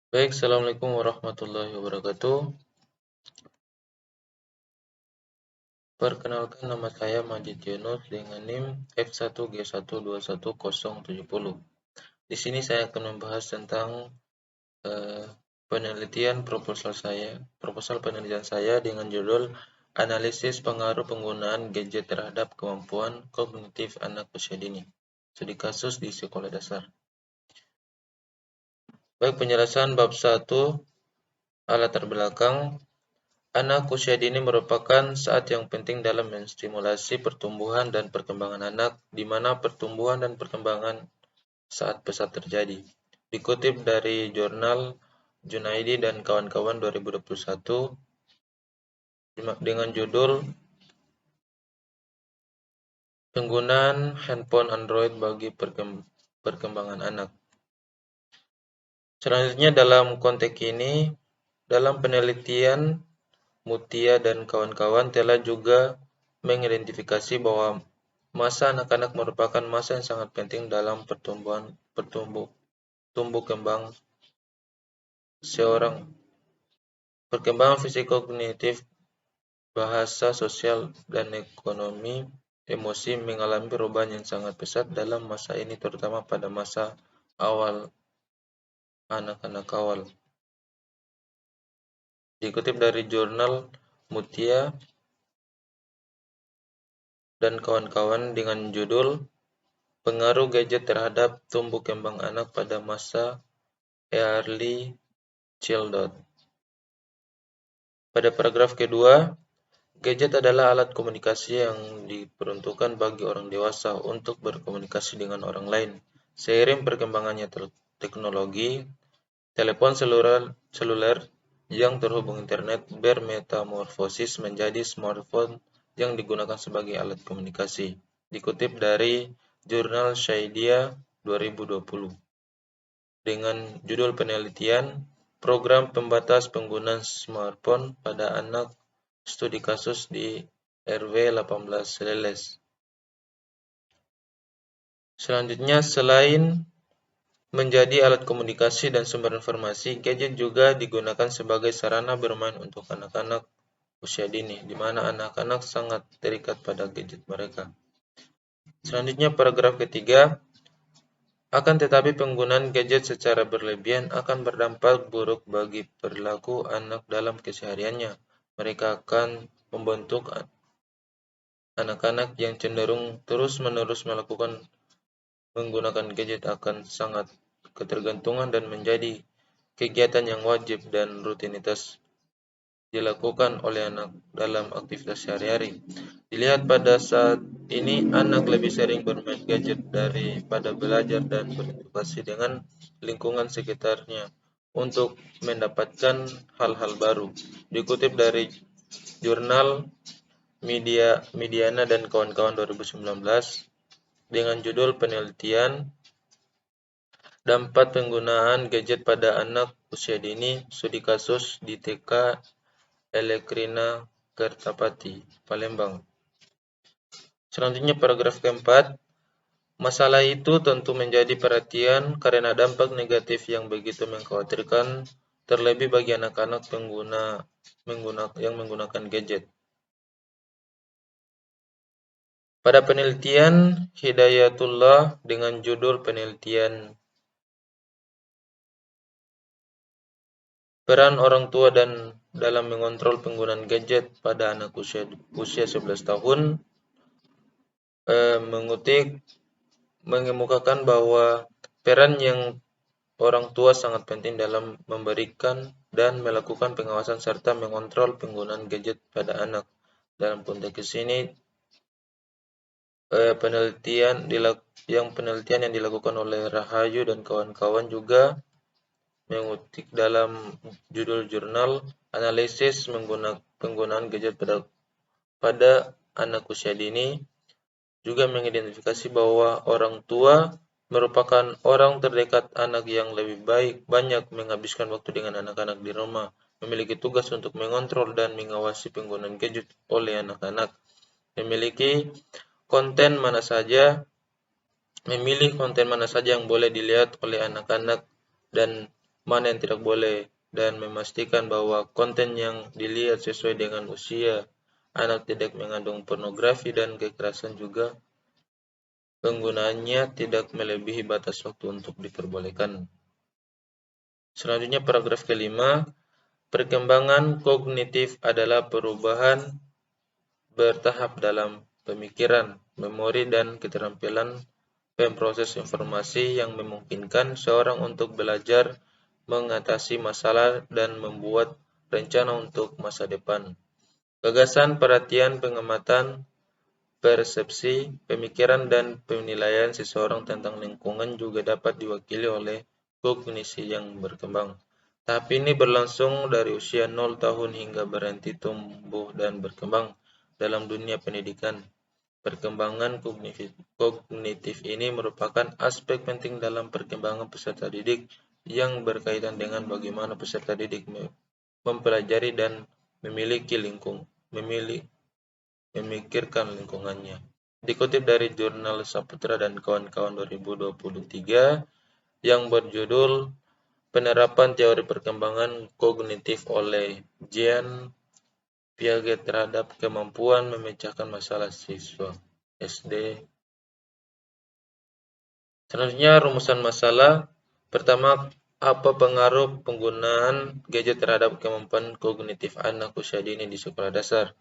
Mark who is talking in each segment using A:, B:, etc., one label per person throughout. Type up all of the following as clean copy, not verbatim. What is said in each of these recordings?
A: Baik, Assalamualaikum warahmatullahi wabarakatuh. Perkenalkan, nama saya Majid Yunus dengan NIM F1G1211070. Di sini saya akan membahas tentang eh, proposal penelitian saya dengan judul Analisis Pengaruh Penggunaan Gadget Terhadap Kemampuan Kognitif Anak Usia Dini. Studi kasus di sekolah dasar. Baik, penjelasan bab 1, latar belakang. Anak usia dini merupakan saat yang penting dalam menstimulasi pertumbuhan dan perkembangan anak, di mana pertumbuhan dan perkembangan saat pesat terjadi. Dikutip dari jurnal Junaidi dan kawan-kawan 2021 dengan judul Penggunaan Handphone Android bagi Perkembangan Anak. Selanjutnya dalam konteks ini, dalam penelitian Mutia dan kawan-kawan telah juga mengidentifikasi bahwa masa anak-anak merupakan masa yang sangat penting dalam tumbuh kembang seorang. Perkembangan fisik, kognitif, bahasa, sosial, dan ekonomi emosi mengalami perubahan yang sangat pesat dalam masa ini, terutama pada masa awal anak-anak awal. Dikutip dari jurnal Mutia dan kawan-kawan dengan judul Pengaruh gadget terhadap tumbuh kembang anak pada masa early childhood. Pada paragraf kedua, gadget adalah alat komunikasi yang diperuntukkan bagi orang dewasa untuk berkomunikasi dengan orang lain. Seiring perkembangannya teknologi, telepon seluler yang terhubung internet bermetamorfosis menjadi smartphone yang digunakan sebagai alat komunikasi. Dikutip dari jurnal Shaidia 2020 dengan judul penelitian Program Pembatas Penggunaan Smartphone pada Anak, Studi Kasus di RW 18 Seleles. Selanjutnya, selain menjadi alat komunikasi dan sumber informasi, gadget juga digunakan sebagai sarana bermain untuk anak-anak usia dini, di mana anak-anak sangat terikat pada gadget mereka. Selanjutnya, paragraf ketiga, akan tetapi penggunaan gadget secara berlebihan akan berdampak buruk bagi perilaku anak dalam kesehariannya. Mereka akan membentuk anak-anak yang cenderung terus-menerus menggunakan gadget akan sangat ketergantungan dan menjadi kegiatan yang wajib dan rutinitas dilakukan oleh anak dalam aktivitas sehari-hari. Dilihat pada saat ini, anak lebih sering bermain gadget daripada belajar dan berinteraksi dengan lingkungan sekitarnya untuk mendapatkan hal-hal baru. Dikutip dari jurnal Mediana dan kawan-kawan 2019 dengan judul penelitian Dampak Penggunaan Gadget pada Anak Usia Dini, Studi Kasus di TK Elekrina Kertapati, Palembang. Selanjutnya paragraf keempat, masalah itu tentu menjadi perhatian karena dampak negatif yang begitu mengkhawatirkan, terlebih bagi anak-anak yang menggunakan gadget. Pada penelitian Hidayatullah dengan judul penelitian Peran Orang Tua dan dalam mengontrol penggunaan gadget pada anak usia 11 tahun, mengemukakan bahwa peran yang orang tua sangat penting dalam memberikan dan melakukan pengawasan serta mengontrol penggunaan gadget pada anak. Dalam konteks ini, penelitian yang dilakukan oleh Rahayu dan kawan-kawan juga mengutip dalam judul jurnal Analisis Penggunaan Gadget pada Anak Usia Dini juga mengidentifikasi bahwa orang tua merupakan orang terdekat anak yang lebih banyak menghabiskan waktu dengan anak-anak di rumah, memiliki tugas untuk mengontrol dan mengawasi penggunaan gadget oleh anak-anak, memilih konten mana saja yang boleh dilihat oleh anak-anak, dan mana yang tidak boleh, dan memastikan bahwa konten yang dilihat sesuai dengan usia anak, tidak mengandung pornografi dan kekerasan, juga penggunaannya tidak melebihi batas waktu untuk diperbolehkan. Selanjutnya paragraf kelima, perkembangan kognitif adalah perubahan bertahap dalam pemikiran, memori, dan keterampilan pemproses informasi yang memungkinkan seorang untuk belajar, mengatasi masalah, dan membuat rencana untuk masa depan. Gagasan, perhatian, pengamatan, persepsi, pemikiran, dan penilaian seseorang tentang lingkungan juga dapat diwakili oleh kognisi yang berkembang. Tahap ini berlangsung dari usia 0 tahun hingga berhenti tumbuh dan berkembang dalam dunia pendidikan. Perkembangan kognitif ini merupakan aspek penting dalam perkembangan peserta didik yang berkaitan dengan bagaimana peserta didik mempelajari dan memikirkan lingkungannya. Dikutip dari jurnal Saputra dan kawan-kawan 2023 yang berjudul Penerapan Teori Perkembangan Kognitif oleh Jean Piaget terhadap kemampuan memecahkan masalah siswa SD. Selanjutnya rumusan masalah. Pertama, apa pengaruh penggunaan gadget terhadap kemampuan kognitif anak usia dini di sekolah dasar?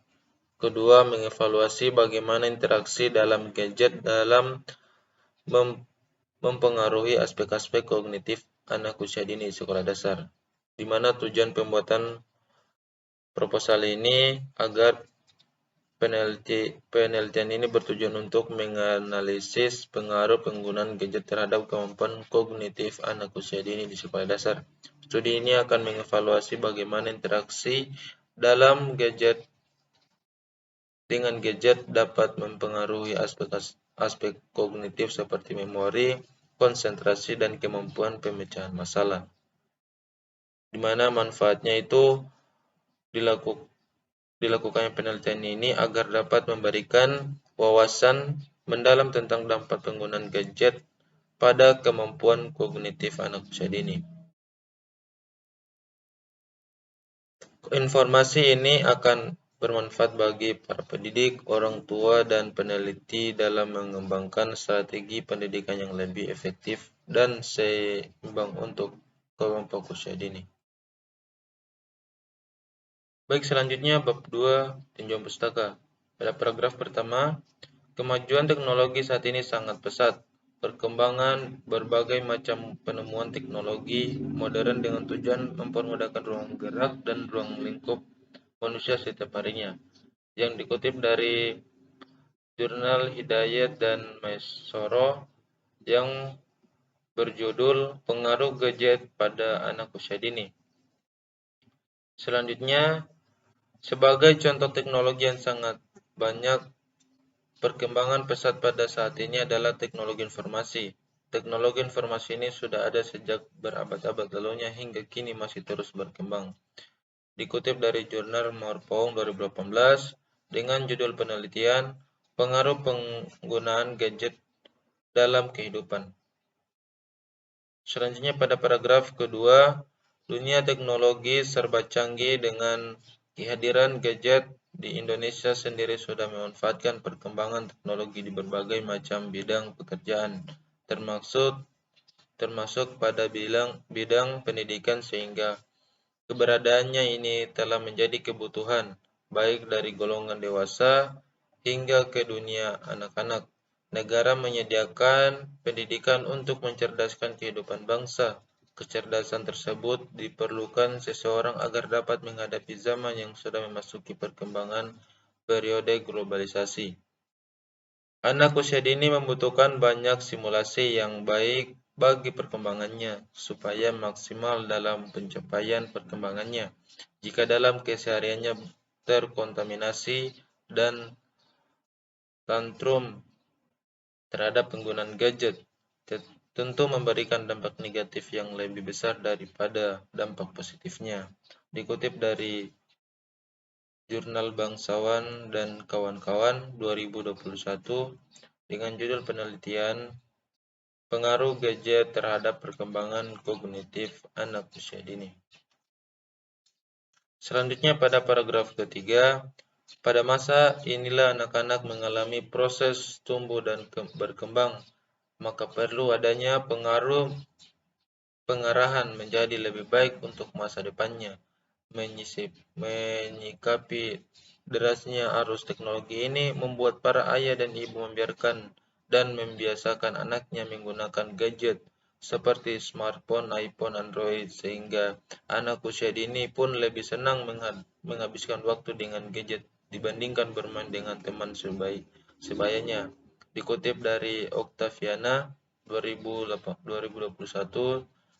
A: Kedua, mengevaluasi bagaimana interaksi dalam gadget dalam mempengaruhi aspek-aspek kognitif anak usia dini di sekolah dasar. Di mana tujuan pembuatan proposal ini agar penelitian ini bertujuan untuk menganalisis pengaruh penggunaan gadget terhadap kemampuan kognitif anak usia dini di sekolah dasar. Studi ini akan mengevaluasi bagaimana interaksi dalam gadget dapat mempengaruhi aspek kognitif seperti memori, konsentrasi, dan kemampuan pemecahan masalah. Di mana manfaatnya itu dilakukannya penelitian ini agar dapat memberikan wawasan mendalam tentang dampak penggunaan gadget pada kemampuan kognitif anak usia dini. Informasi ini akan bermanfaat bagi para pendidik, orang tua, dan peneliti dalam mengembangkan strategi pendidikan yang lebih efektif dan seimbang untuk kelompok usia dini. Baik, selanjutnya bab 2 tinjauan pustaka. Pada paragraf pertama, kemajuan teknologi saat ini sangat pesat. Perkembangan berbagai macam penemuan teknologi modern dengan tujuan mempermudahkan ruang gerak dan ruang lingkup manusia setiap harinya. Yang dikutip dari jurnal Hidayat dan Maisoro yang berjudul Pengaruh Gadget pada Anak Usia Dini. Selanjutnya, sebagai contoh teknologi yang sangat banyak perkembangan pesat pada saat ini adalah teknologi informasi. Teknologi informasi ini sudah ada sejak berabad-abad lalunya hingga kini masih terus berkembang. Dikutip dari jurnal Morpong 2018 dengan judul penelitian Pengaruh Penggunaan Gadget dalam Kehidupan. Selanjutnya pada paragraf kedua, dunia teknologi serba canggih dengan kehadiran gadget di Indonesia sendiri sudah memanfaatkan perkembangan teknologi di berbagai macam bidang pekerjaan, termasuk pada bidang pendidikan, sehingga keberadaannya ini telah menjadi kebutuhan baik dari golongan dewasa hingga ke dunia anak-anak. Negara menyediakan pendidikan untuk mencerdaskan kehidupan bangsa. Kecerdasan tersebut diperlukan seseorang agar dapat menghadapi zaman yang sudah memasuki perkembangan periode globalisasi. Anak usia dini membutuhkan banyak simulasi yang baik bagi perkembangannya, supaya maksimal dalam pencapaian perkembangannya. Jika dalam kesehariannya terkontaminasi dan tantrum terhadap penggunaan gadget, tentu memberikan dampak negatif yang lebih besar daripada dampak positifnya. Dikutip dari Jurnal Bangsawan dan kawan-kawan 2021 dengan judul penelitian Pengaruh gadget terhadap perkembangan kognitif anak usia dini. Selanjutnya pada paragraf ketiga, pada masa inilah anak-anak mengalami proses tumbuh dan berkembang, maka perlu adanya pengarahan menjadi lebih baik untuk masa depannya. Menyikapi derasnya arus teknologi ini membuat para ayah dan ibu membiarkan dan membiasakan anaknya menggunakan gadget seperti smartphone, iPhone, Android, sehingga anak usia dini pun lebih senang menghabiskan waktu dengan gadget dibandingkan bermain dengan teman sebayanya. Dikutip dari Octaviana 2021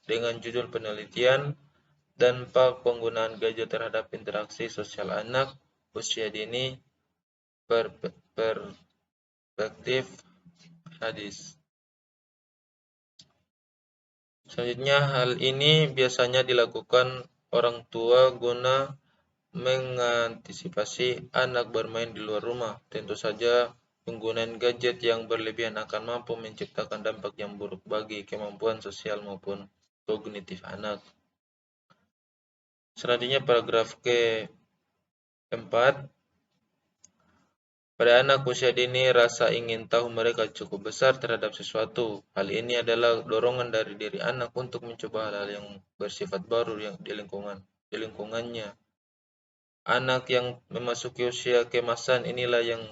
A: dengan judul penelitian dampak penggunaan gadget terhadap interaksi sosial anak usia dini, perspektif hadis. Selanjutnya, hal ini biasanya dilakukan orang tua guna mengantisipasi anak bermain di luar rumah. Tentu saja, penggunaan gadget yang berlebihan akan mampu menciptakan dampak yang buruk bagi kemampuan sosial maupun kognitif anak. Selanjutnya, paragraf keempat. Pada anak usia dini, rasa ingin tahu mereka cukup besar terhadap sesuatu. Hal ini adalah dorongan dari diri anak untuk mencoba hal-hal yang bersifat baru yang di lingkungannya. Anak yang memasuki usia keemasan inilah yang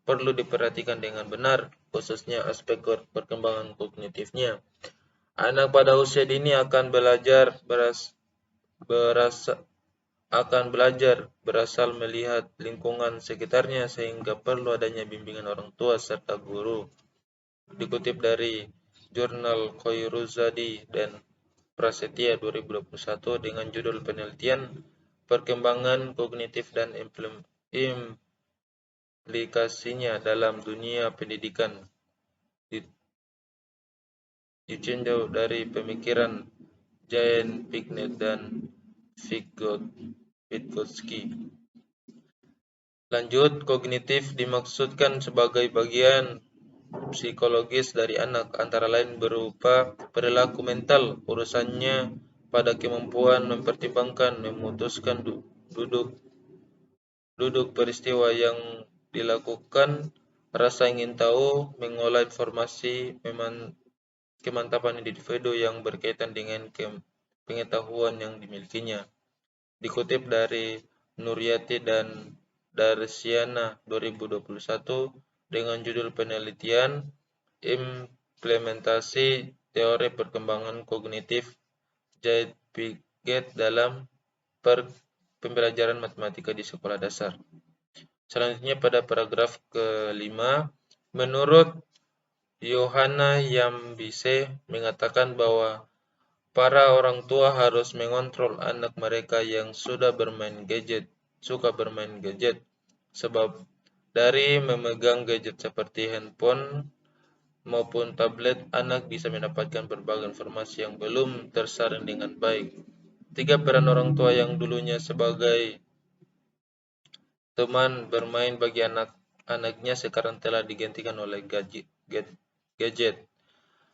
A: perlu diperhatikan dengan benar, khususnya aspek perkembangan kognitifnya. Anak pada usia dini akan berasal melihat lingkungan sekitarnya sehingga perlu adanya bimbingan orang tua serta guru. Dikutip dari jurnal Khoiruzadi dan Prasetya 2021 dengan judul penelitian perkembangan kognitif dan implikasinya dalam dunia pendidikan, ditinjau dari pemikiran Jane Picknett dan Vygotsky. Lanjut, kognitif dimaksudkan sebagai bagian psikologis dari anak, antara lain berupa perilaku mental, urusannya pada kemampuan mempertimbangkan, memutuskan duduk peristiwa yang dilakukan, rasa ingin tahu, mengolah informasi, kemantapan individu yang berkaitan dengan pengetahuan yang dimilikinya. Dikutip dari Nuryati dan Darsiana 2021 dengan judul penelitian implementasi teori perkembangan kognitif Jade Piaget dalam pembelajaran matematika di sekolah dasar. Selanjutnya pada paragraf kelima, menurut Yohana Yambise mengatakan bahwa para orang tua harus mengontrol anak mereka yang suka bermain gadget, sebab dari memegang gadget seperti handphone maupun tablet, anak bisa mendapatkan berbagai informasi yang belum tersaring dengan baik. 3. Peran orang tua yang dulunya sebagai teman bermain bagi anak-anaknya sekarang telah digantikan oleh gadget.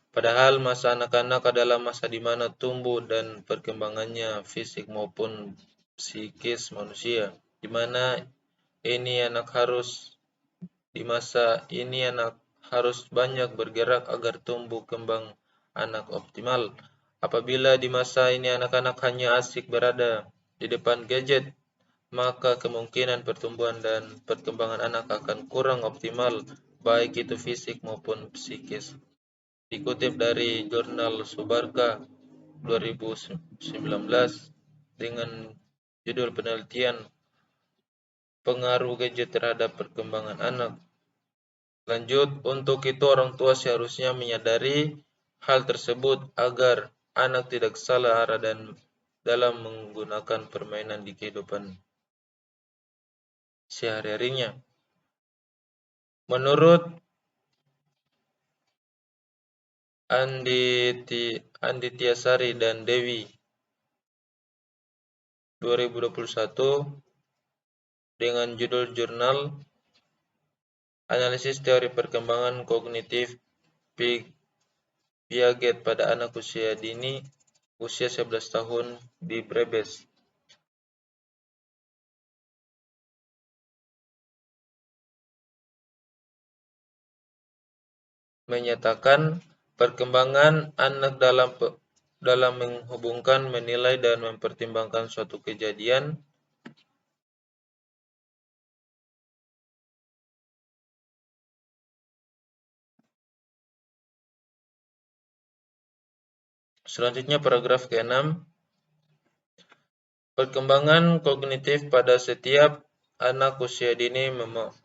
A: Padahal masa anak-anak adalah masa di mana tumbuh dan perkembangannya fisik maupun psikis manusia, di masa ini anak harus banyak bergerak agar tumbuh kembang anak optimal. Apabila di masa ini anak-anak hanya asik berada di depan gadget, maka kemungkinan pertumbuhan dan perkembangan anak akan kurang optimal, baik itu fisik maupun psikis. Dikutip dari jurnal Subarka 2019 dengan judul penelitian pengaruh gadget terhadap perkembangan anak. Lanjut, untuk itu orang tua seharusnya menyadari hal tersebut agar anak tidak salah arah dan dalam menggunakan permainan di kehidupan sehari-harinya. Menurut Anditiasari dan Dewi 2021 dengan judul jurnal Analisis Teori Perkembangan Kognitif Piaget pada anak usia dini usia 11 tahun di Brebes. Menyatakan perkembangan anak dalam menghubungkan, menilai, dan mempertimbangkan suatu kejadian Selanjutnya paragraf ke-6. Perkembangan kognitif pada setiap anak usia dini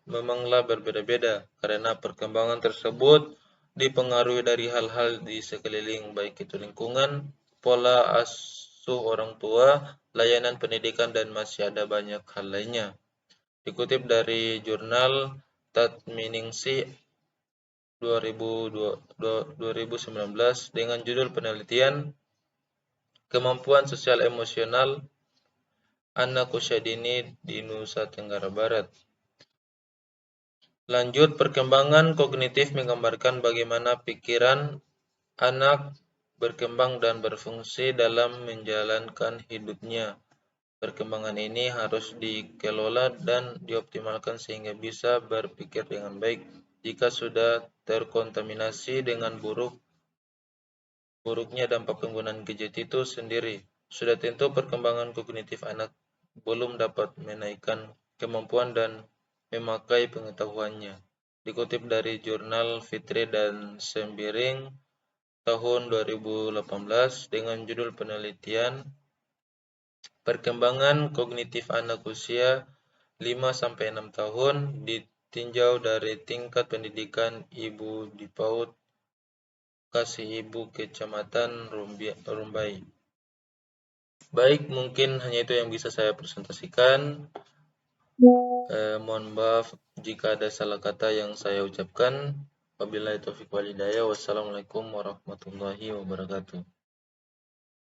A: memanglah berbeda-beda karena perkembangan tersebut dipengaruhi dari hal-hal di sekeliling, baik itu lingkungan, pola asuh orang tua, layanan pendidikan, dan masih ada banyak hal lainnya. Dikutip dari jurnal Tatminingsi 2019 dengan judul penelitian Kemampuan Sosial Emosional Anak Usia Dini di Nusa Tenggara Barat. Lanjut, perkembangan kognitif menggambarkan bagaimana pikiran anak berkembang dan berfungsi dalam menjalankan hidupnya. Perkembangan ini harus dikelola dan dioptimalkan sehingga bisa berpikir dengan baik. Jika sudah terkontaminasi dengan buruknya dampak penggunaan gadget itu sendiri, sudah tentu perkembangan kognitif anak belum dapat menaikkan kemampuan dan memakai pengetahuannya. Dikutip dari jurnal Fitri dan Sembiring tahun 2018 dengan judul penelitian Perkembangan kognitif anak usia 5-6 tahun ditinjau dari tingkat pendidikan ibu di PAUD Kasih Ibu Kecamatan Rumbai. Baik, mungkin hanya itu yang bisa saya presentasikan. Mohon maaf jika ada salah kata yang saya ucapkan. Wabillahi taufiq wal hidayah. Wassalamualaikum warahmatullahi wabarakatuh.